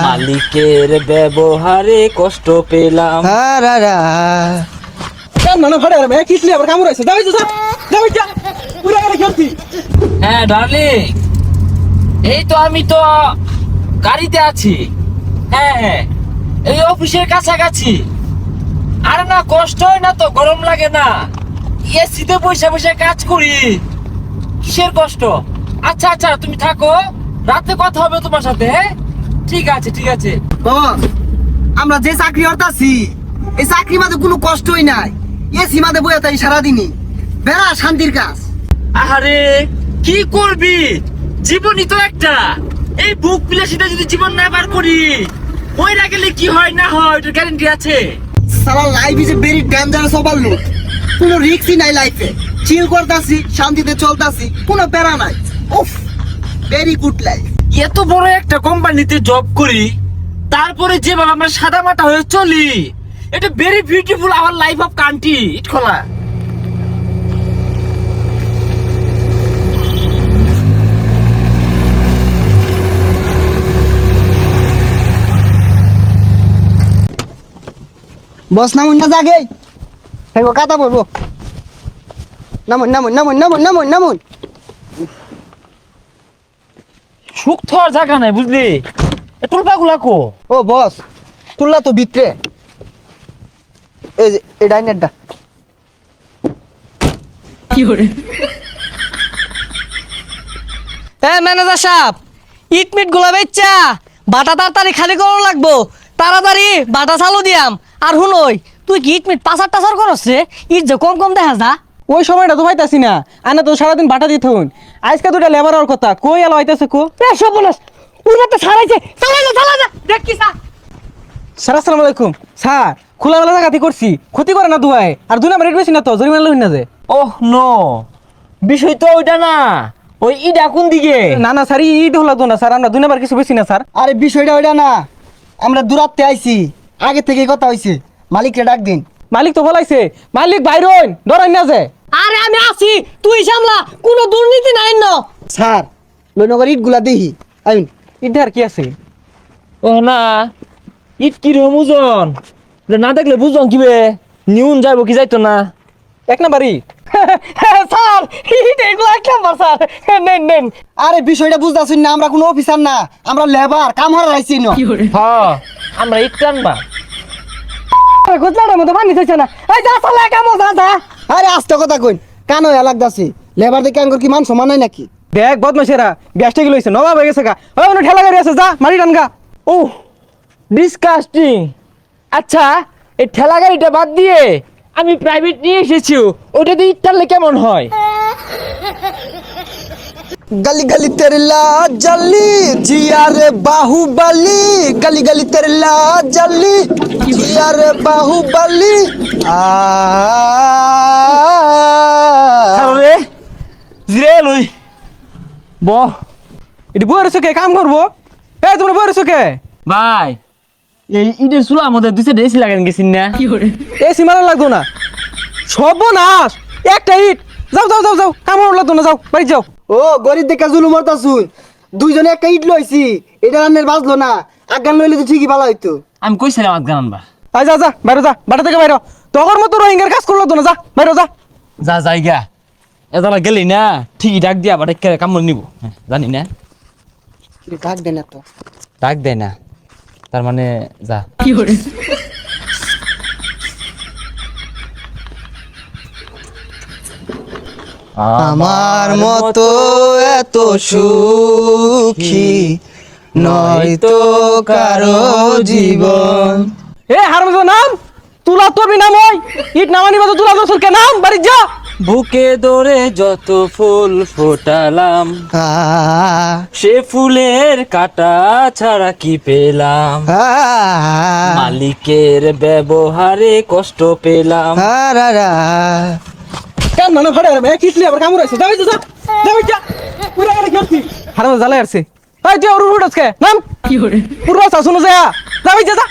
মালিকের ব্যবহারে কষ্ট পেলাম। হ্যাঁ ডার্লিং, এই তো আমি তো গাড়িতে আছি। হ্যাঁ হ্যাঁ, এই অফিসের কাছাকাছি। আরে না, কষ্ট হয় না তো, গরম লাগে না, এসিতে বসে বসে কাজ করি, কিসের কষ্ট? আচ্ছা আচ্ছা, তুমি থাকো, রাতে কথা হবে তোমার সাথে। হ্যাঁ ঠিক আছে ঠিক আছে। বস, আমরা যে চাকরি করতাছি এই চাকরি মাঝে কোনো কষ্টই নাই। এসি মাঝে বইয়া তাই সারাদিনই বেড়া শান্তির কাজ। আরে কি করবি, জীবনই তো একটা। এই বুক বিলাসিতা যদি জীবন না বার করি, মইরা গেলে কি হয় না হয় ওটার গ্যারান্টি আছে? সারা life is a very dangerous overload. কোনো রিস্কই নাই লাইফে। চিল করতাছি, শান্তিতে চলতাছি, কোনো প্যারা নাই। উফ, ভেরি গুড লাইফ। এত বড় একটা কোম্পানিতে জব করি, তারপরে যেভাবে আমরা সাদা মাটা হয়ে চলি, এটা very beautiful our life of country. ইট খোলা বস নামুন না জাগে, হেগো কথা বলবো। নামুন নামুন নামুন নামুন নামুন নামুন। সুখ তো আর জায়গা নাই, বুঝলি? টুলপা গুলা কো? ও বস, তুললা তো ভিতরে। এই যে এই ডাইনেরটা। ম্যানেজার সাহেব, ইট মিট গুলা বেচ্চা বাটা তাড়াতাড়ি খালি করা লাগবো। তাড়াতাড়ি বাটা চালু দিয়াম। আর হুনই, তুই কি ইট মিট পাচার টাচার করস রে? ইট যে কম কম দেখা যা। ওই সময়টা তো পাইতাছি না, আনা তো সারাদিন বাটা দিতে হন। আজকে দুটা লেবার আর কথা কই এলো হইতাছে কো। সব বলস উড়াতে ছাড়াইছে। চালা যা দেখ কি স্যার। স্যার আসসালামু আলাইকুম। স্যার খোলামেলা জায়গাতে করছি, ক্ষতি করে না দুয়াই। আর 2 নাম্বার রেট বেশি না তো, জরিমানা লইন না যে। ওহ নো, বিষয় তো ওইটা না। ওই ইডা কোন দিকে? না না স্যার, ঈদ হলো তো না স্যার, আমরা 2 নাম্বার কিছু বেশি না স্যার। আরে বিষয়টা ওইটা না, আমরা দূরাত্তে আইছি, আগে থেকেই কথা হইছে। মালিককে ডাক দিন। মালিক তো বলাইছে, মালিক বাইরন ডরাই না যে। আরে আমি আছি, তুই সামলা, কোনো দুর্নীতি নাই ন। স্যার লইনগর ইটগুলা দেখি আইন। ঈদ আর কি আছে? ও না, ইট কি রকম ওজন, না দেখলে বুঝলাম কিবে নিউন যাইব কি যাইতো না। 1 নাম্বার ঈদ। স্যার ইট এগুলো এক নাম্বার স্যার। নেন নেন। আরে বিষয়টা বুঝতাছুন না, আমরা কোনো অফিসার না, আমরা লেবার, কাম হারা আইছি ন। হ্যাঁ, আমরা ইট টানবা। গোজলাটার মধ্যে পানি চাইছে না। এই যা চালা কামো যা যা। আরে আস্তে কথা কইন, কান হয়ে লাগতাছে। লেবার দেখে আঙ্গুর কি মান সমান নাই নাকি? দেখ বদমাশেরা, গ্যাসটা কি লইছে, নবাব হয়ে গেছে গা। ওই ওনো ঠেলা গাড়ি আছে, যা মারি টানগা। ও ডিসকাস্টিং। আচ্ছা, এই ঠেলা গাড়িটা বাদ দিয়ে আমি প্রাইভেট নিয়ে এসেছি, ওটা দিয়ে ইট টানলে কেমন হয়? गली गली तेरे ला जली जिया रे बाहुबली, गली गली तेरे ला जली जिया रे बाहुबली। রে জিরে লই ব। এটি বইয়ের চোখে কাম করবো। এই তোমরা বইয়ের চোখে ভাই, এই ইটের চুলা আমাদের 2 এসি লাগান গেছিন না? এই সীমানা লাগতো না, সর্বনাশ। একটা ইট। যাও যাও যাও যাও, কাম লাগতো না, যাও বাড়ি যাও। ও গরিব দেখে জুলুম করতাছুন। দুইজনে একটা ইট লইছি, এটা রান্নের বাজলো না। আগান লইলে তো ঠিকই ভালো হইতো। আমি কইছিলাম আজগান আনবা। আয় যা যা বাইরে যা, বাটা থেকে বাইরে। তখন মতো রোহিঙ্গার কাজ করলো তো না, যা বাইরে যা। যা জায়গা এদালা গেলি না, ঠিকই ডাক দিয়া বাটে কামড় নিব। জানি না, ডাক দেন তো। ডাক দেয় না, তার মানে যা। আমার মতো এত সুখী নয়তো কারো জীবন। এ হারমজাদা নাম, তুলা তোরবি নাম। ওই ইট নামানি বাজো, তুলা তোর কে নাম, বাড়ি যা। বুকে দরে যত ফুল ফোটালাম, সে ফুলের কাটা ছাড়া কি পেলাম? মালিকের ব্যবহারে কষ্ট পেলাম। কেন মানে ফাড়ে রে, কিসলি আবার কামড় আছে। যাই যা যা যা, পুরা গাড়ি খেলছি। হারমজাদা জ্বালাই আসছে। এই যে ওর উড়ছকে নাম কি হরে পুরো শাসন যা, যাই যা যা।